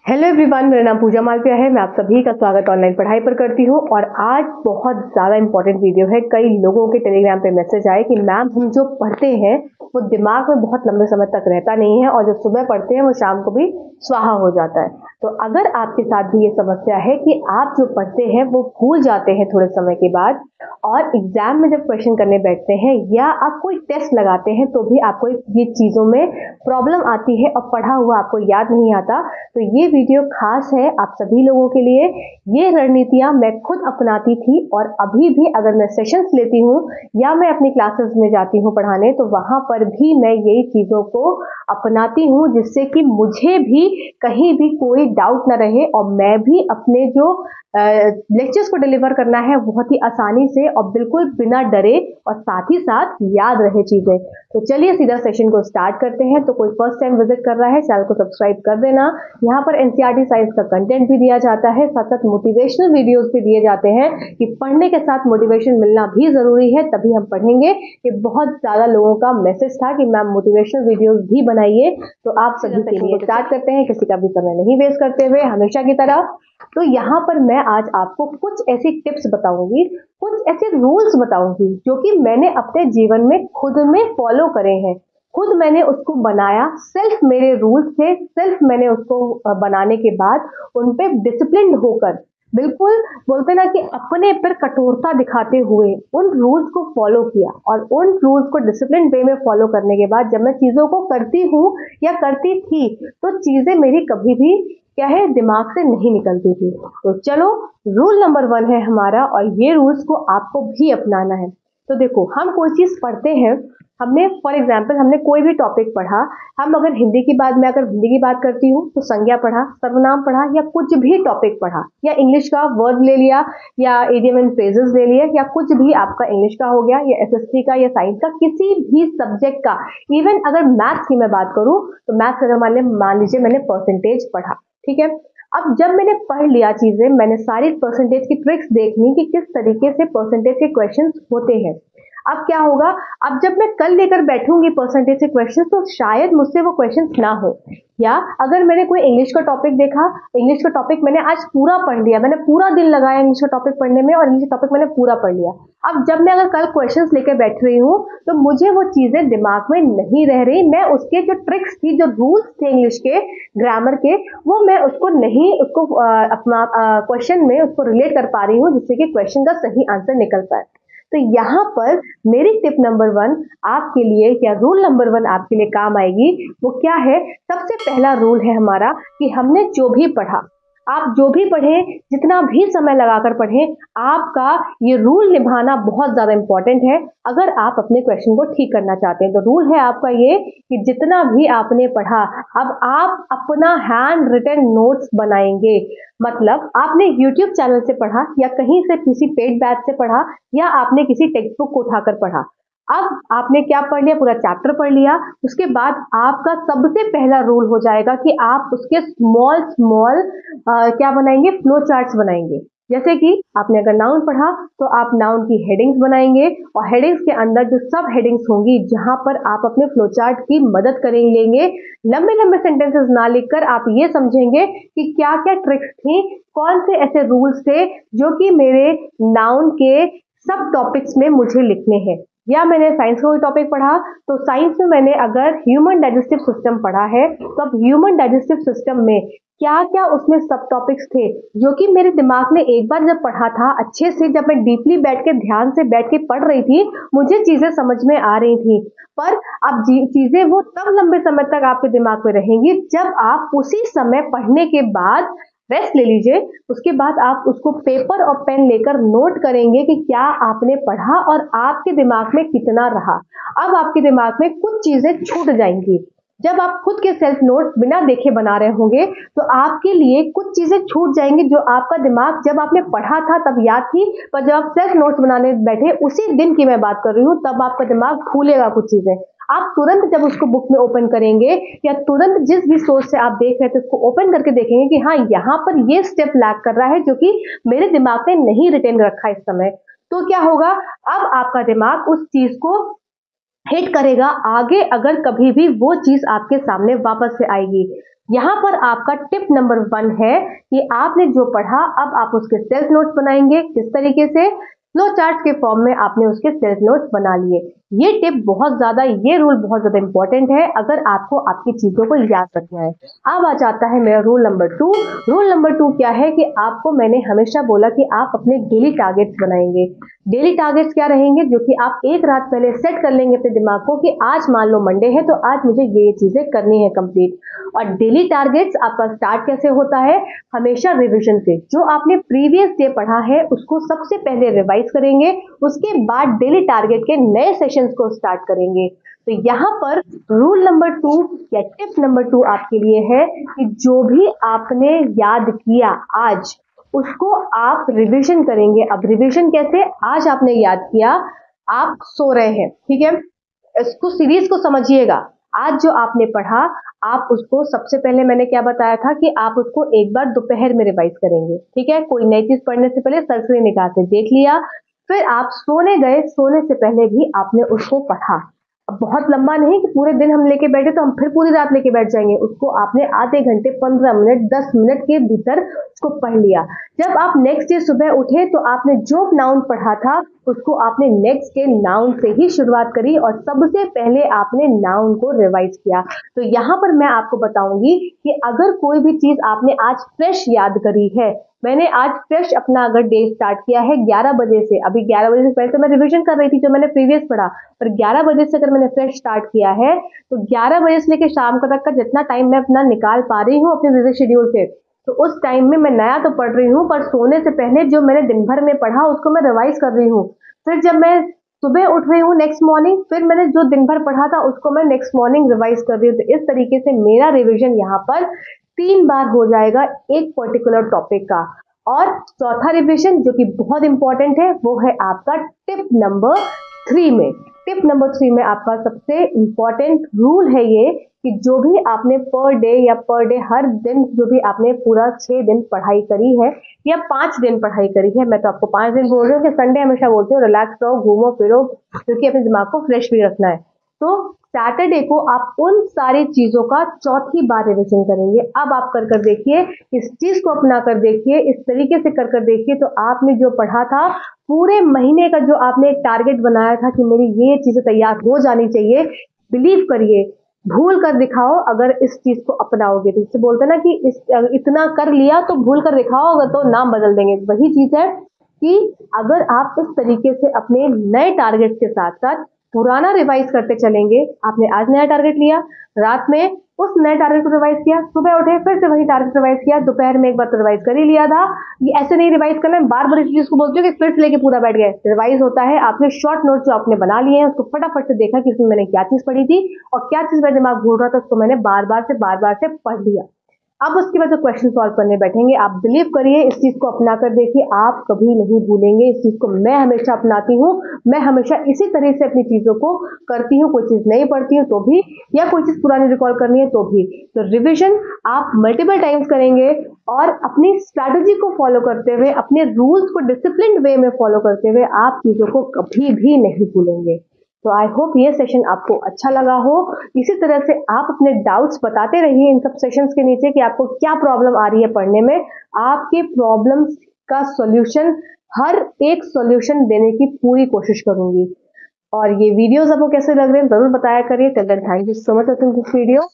Hello everyone, मेरा नाम पूजा मालविया है। मैं आप सभी का स्वागत ऑनलाइन पढ़ाई पर करती हूँ। और आज बहुत ज़्यादा इंपॉर्टेंट वीडियो है। कई लोगों के टेलीग्राम पे मैसेज आए कि मैम हम जो पढ़ते हैं वो दिमाग में बहुत लंबे समय तक रहता नहीं है और जो सुबह पढ़ते हैं वो शाम को भी स्वाहा हो जाता है। तो अगर आपके साथ भी ये समस्या है कि आप जो पढ़ते हैं वो भूल जाते हैं थोड़े समय के बाद, और एग्जाम में जब क्वेश्चन करने बैठते हैं या आप कोई टेस्ट लगाते हैं तो भी आपको ये चीज़ों में प्रॉब्लम आती है और पढ़ा हुआ आपको याद नहीं आता, तो ये वीडियो खास है आप सभी लोगों के लिए। ये रणनीतियां मैं खुद अपनाती थी और अभी भी अगर मैं सेशंस लेती हूँ या मैं अपनी क्लासेस में जाती हूँ पढ़ाने तो वहां पर भी मैं यही चीज़ों को अपनाती हूँ, जिससे कि मुझे भी कहीं भी कोई डाउट ना रहे और मैं भी अपने जो लेक्चर्स को डिलीवर करना है बहुत ही आसानी से और बिल्कुल बिना डरे और साथ ही साथ याद रहे चीज़ें। तो चलिए सीधा सेशन को स्टार्ट करते हैं। तो कोई फर्स्ट टाइम विजिट कर रहा है चैनल को सब्सक्राइब कर देना। यहाँ पर एनसीईआरटी साइंस का कंटेंट भी दिया जाता है, साथ साथ मोटिवेशनल वीडियोस भी दिए जाते हैं कि पढ़ने के साथ मोटिवेशन मिलना भी जरूरी है, तभी हम पढ़ेंगे। ये बहुत ज्यादा लोगों का मैसेज था कि मैम मोटिवेशनल वीडियोस भी बनाइए। तो आप सभी के लिए स्टार्ट करते हैं, किसी का भी समय नहीं वेस्ट करते हुए हमेशा की तरह। तो यहाँ पर मैं आज आपको कुछ ऐसी टिप्स बताऊंगी, कुछ ऐसे रूल्स बताऊंगी जो कि मैंने अपने जीवन में खुद में फॉलो करे हैं। खुद मैंने उसको बनाया, सेल्फ मेरे रूल्स थे, सेल्फ मैंने उसको बनाने के बाद उन पे डिसिप्लिन होकर, बिल्कुल बोलते ना कि अपने पर कठोरता दिखाते हुए उन रूल्स को फॉलो किया। और उन रूल्स को डिसिप्लिन वे में फॉलो करने के बाद जब मैं चीज़ों को करती हूँ या करती थी तो चीज़ें मेरी कभी भी क्या है दिमाग से नहीं निकलती थी। तो चलो, रूल नंबर 1 है हमारा और ये रूल्स को आपको भी अपनाना है। तो देखो, हम कोई चीज़ पढ़ते हैं, हमने फॉर एग्जाम्पल हमने कोई भी टॉपिक पढ़ा, हम अगर हिंदी की बात मैं अगर हिंदी की बात करती हूँ तो संज्ञा पढ़ा, सर्वनाम पढ़ा या कुछ भी टॉपिक पढ़ा, या इंग्लिश का वर्ड ले लिया या इडियम एंड फ्रेजेस ले लिया या कुछ भी आपका इंग्लिश का हो गया या एसएसटी का या साइंस का किसी भी सब्जेक्ट का। इवन अगर मैथ्स की मैं बात करूँ तो मैथ्स अगर मान लीजिए मैंने परसेंटेज पढ़ा, ठीक है। अब जब मैंने पढ़ लिया चीजें, मैंने सारी परसेंटेज की ट्रिक्स देखनी कि किस तरीके से परसेंटेज के क्वेश्चंस होते हैं। अब क्या होगा, अब जब मैं कल लेकर बैठूंगी परसेंटेज के क्वेश्चन तो शायद मुझसे वो क्वेश्चंस ना हो। या अगर मैंने कोई इंग्लिश का टॉपिक देखा, इंग्लिश का टॉपिक मैंने आज पूरा पढ़ लिया, मैंने पूरा दिन लगाया इंग्लिश का टॉपिक पढ़ने में और इंग्लिश टॉपिक मैंने पूरा पढ़ लिया। अब जब मैं अगर कल क्वेश्चंस लेकर बैठ रही हूँ तो मुझे वो चीजें दिमाग में नहीं रह रही, मैं उसके जो ट्रिक्स थी, जो रूल्स थे इंग्लिश के ग्रामर के, वो मैं उसको नहीं उसको अपना क्वेश्चन में उसको रिलेट कर पा रही हूँ जिससे कि क्वेश्चन का सही आंसर निकल पाए। तो यहाँ पर मेरी टिप नंबर 1 आपके लिए, या रूल नंबर 1 आपके लिए काम आएगी। वो क्या है? सबसे पहला रूल है हमारा कि हमने जो भी पढ़ा, आप जो भी पढ़ें, जितना भी समय लगाकर पढ़ें, आपका ये रूल निभाना बहुत ज्यादा इंपॉर्टेंट है अगर आप अपने क्वेश्चन को ठीक करना चाहते हैं। तो रूल है आपका ये कि जितना भी आपने पढ़ा, अब आप अपना हैंड रिटन नोट्स बनाएंगे। मतलब आपने YouTube चैनल से पढ़ा या कहीं से किसी पेड बैच से पढ़ा या आपने किसी टेक्स्ट बुक को उठाकर पढ़ा, अब आपने क्या पढ़ लिया, पूरा चैप्टर पढ़ लिया, उसके बाद आपका सबसे पहला रूल हो जाएगा कि आप उसके स्मॉल स्मॉल क्या बनाएंगे, फ्लो चार्ट्स बनाएंगे। जैसे कि आपने अगर नाउन पढ़ा तो आप नाउन की हेडिंग्स बनाएंगे और हेडिंग्स के अंदर जो सब हेडिंग्स होंगी जहां पर आप अपने फ्लो चार्ट की मदद करेंगे। लंबे लंबे सेंटेंसेस ना लिखकर आप ये समझेंगे कि क्या क्या ट्रिक्स थी, कौन से ऐसे रूल्स थे जो कि मेरे नाउन के सब टॉपिक्स में मुझे लिखने हैं। या मैंने साइंस का कोई टॉपिक पढ़ा तो साइंस में मैंने अगर ह्यूमन डाइजेस्टिव सिस्टम पढ़ा है तो अब ह्यूमन डाइजेस्टिव सिस्टम में क्या क्या उसमें सब टॉपिक्स थे जो कि मेरे दिमाग में एक बार जब पढ़ा था अच्छे से, जब मैं डीपली बैठ के ध्यान से बैठ के पढ़ रही थी, मुझे चीजें समझ में आ रही थी। पर अब चीजें वो तब लंबे समय तक आपके दिमाग में रहेंगी जब आप उसी समय पढ़ने के बाद रेस्ट ले लीजिए, उसके बाद आप उसको पेपर और पेन लेकर नोट करेंगे कि क्या आपने पढ़ा और आपके दिमाग में कितना रहा। अब आपके दिमाग में कुछ चीजें छूट जाएंगी। जब आप खुद के सेल्फ नोट बिना देखे बना रहे होंगे तो आपके लिए कुछ चीजें छूट जाएंगी जो आपका दिमाग जब आपने पढ़ा था तब याद थी, पर जब आप सेल्फ नोट्स बनाने बैठे उसी दिन की मैं बात कर रही हूँ, तब आपका दिमाग भूलेगा कुछ चीजें। आप तुरंत जब उसको बुक में ओपन करेंगे या तुरंत जिस भी सोर्स से आप देख रहे थे उसको ओपन करके देखेंगे कि हाँ, यहाँ पर ये स्टेप लैग कर रहा है जो कि मेरे दिमाग ने नहीं रिटेन रखा इस समय। तो क्या होगा, अब आपका दिमाग उस चीज को हिट करेगा आगे, अगर कभी भी वो चीज आपके सामने वापस से आएगी। यहाँ पर आपका टिप नंबर 1 है कि आपने जो पढ़ा अब आप उसके सेल्फ नोट्स बनाएंगे। किस तरीके से? फ्लो चार्ट के फॉर्म में आपने उसके सेल्फ नोट्स बना लिए। ये टिप बहुत ज्यादा, ये रूल बहुत ज्यादा इंपॉर्टेंट है अगर आपको आपकी चीजों को याद रखना है। अब आ जाता है मेरा रूल नंबर 2। रूल नंबर 2 क्या है कि आपको मैंने हमेशा बोला कि आप अपने डेली टारगेट्स बनाएंगे। डेली टारगेट्स क्या रहेंगे? जो कि आप एक रात पहले सेट कर लेंगे अपने दिमाग को कि आज मान लो मंडे है तो आज मुझे ये चीजें करनी है कंप्लीट। और डेली टारगेट्स आपका स्टार्ट कैसे होता है? हमेशा रिवीजन से। जो आपने प्रीवियस डे पढ़ा है उसको सबसे पहले रिवाइज करेंगे, उसके बाद डेली टारगेट के नए सेशंस को स्टार्ट करेंगे। तो यहाँ पर रूल नंबर 2 या टिप नंबर 2 आपके लिए है कि जो भी आपने याद किया आज उसको आप रिवीजन करेंगे। अब रिवीजन कैसे? आज आपने याद किया, आप सो रहे हैं, ठीक है, इसको सीरीज को समझिएगा। आज जो आपने पढ़ा आप उसको सबसे पहले मैंने क्या बताया था कि आप उसको एक बार दोपहर में रिवाइज करेंगे, ठीक है। कोई नई चीज पढ़ने से पहले सरसरी निगाह से देख लिया, फिर आप सोने गए, सोने से पहले भी आपने उसको पढ़ा। अब बहुत लंबा नहीं कि पूरे दिन हम लेके बैठे तो हम फिर पूरी रात लेके बैठ जाएंगे, उसको आपने आधे घंटे 15 मिनट 10 मिनट के भीतर उसको पढ़ लिया। जब आप नेक्स्ट डे सुबह उठे तो आपने जो नाउन पढ़ा था उसको आपने नेक्स्ट डे नाउन से ही शुरुआत करी और सबसे पहले आपने नाउन को रिवाइज किया। तो यहाँ पर मैं आपको बताऊंगी कि अगर कोई भी चीज आपने आज फ्रेश याद करी है, मैंने आज फ्रेश अपना अगर डे स्टार्ट किया है 11 बजे से, अभी 11 बजे से पहले तो मैं रिवीजन कर रही थी जो मैंने प्रीवियस पढ़ा, पर 11 बजे से अगर मैंने फ्रेश स्टार्ट किया है तो 11 बजे से लेकर शाम तक का जितना टाइम मैं अपना निकाल पा रही हूँ अपने बिजी शेड्यूल से, तो उस टाइम में मैं नया तो पढ़ रही हूँ पर सोने से पहले जो मैंने दिन भर में पढ़ा उसको मैं रिवाइज कर रही हूँ। फिर जब मैं सुबह उठ रही हूँ नेक्स्ट मॉर्निंग, फिर मैंने जो दिन भर पढ़ा था उसको मैं नेक्स्ट मॉर्निंग रिवाइज कर रही हूँ। तो इस तरीके से मेरा रिवीजन यहाँ पर 3 बार हो जाएगा एक पर्टिकुलर टॉपिक का। और चौथा रिवीजन जो कि बहुत इंपॉर्टेंट है वो है आपका टिप नंबर 3 में। टिप नंबर 3 में आपका सबसे इंपॉर्टेंट रूल है ये कि जो भी आपने पर डे हर दिन जो भी आपने पूरा 6 दिन पढ़ाई करी है या 5 दिन पढ़ाई करी है, मैं तो आपको 5 दिन बोल रही हूँ कि संडे हमेशा बोलती हूँ रिलैक्स रहो, घूमो फिरो, क्योंकि अपने दिमाग को फ्रेश भी रखना है। तो सैटरडे को आप उन सारी चीजों का चौथी बार रिवीजन करेंगे। अब आप कर कर देखिए, इस चीज को अपना कर देखिए, इस तरीके से कर कर देखिए, तो आपने जो पढ़ा था पूरे महीने का जो आपने एक टारगेट बनाया था कि मेरी ये चीजें तैयार हो जानी चाहिए, बिलीव करिए भूल कर दिखाओ अगर इस चीज को अपनाओगे। तो इससे बोलते हैं ना कि इतना कर लिया तो भूल कर दिखाओ, अगर तो नाम बदल देंगे। वही चीज है कि अगर आप इस तरीके से अपने नए टारगेट के साथ साथ पुराना रिवाइज करते चलेंगे, आपने आज नया टारगेट लिया, रात में उस नए टारगेट को रिवाइज किया, सुबह उठे फिर से वही टारगेट रिवाइज किया, दोपहर में एक बार तो रिवाइज कर ही लिया था। ये ऐसे नहीं रिवाइज करना है, बार बार इस चीज को बोलते हो कि फिर से लेके पूरा बैठ गए। रिवाइज होता है आपने शॉर्ट नोट जो आपने बना लिए हैं उसको फटाफट से देखा कि इसमें मैंने क्या चीज पढ़ी थी और क्या चीज मेरे दिमाग भूल रहा था, उसको मैंने बार बार से पढ़ लिया। अब उसके बाद जो क्वेश्चन सॉल्व करने बैठेंगे, आप बिलीव करिए इस चीज को अपना कर देखिए, आप कभी नहीं भूलेंगे। इस चीज को मैं हमेशा अपनाती हूँ, मैं हमेशा इसी तरह से अपनी चीजों को करती हूँ। कोई चीज नहीं पढ़ती हूँ तो भी, या कोई चीज पुरानी रिकॉल करनी है तो भी। तो रिविजन आप मल्टीपल टाइम्स करेंगे और अपनी स्ट्रैटेजी को फॉलो करते हुए, अपने रूल्स को डिसिप्लिन वे में फॉलो करते हुए आप चीजों को कभी भी नहीं भूलेंगे। तो आई होप ये सेशन आपको अच्छा लगा हो। इसी तरह से आप अपने डाउट्स बताते रहिए इन सब सेशंस के नीचे कि आपको क्या प्रॉब्लम आ रही है पढ़ने में। आपके प्रॉब्लम्स का सॉल्यूशन, हर एक सॉल्यूशन देने की पूरी कोशिश करूंगी। और ये वीडियोस आपको कैसे लग रहे हैं जरूर बताया करिए। Till then thank you so much for this video.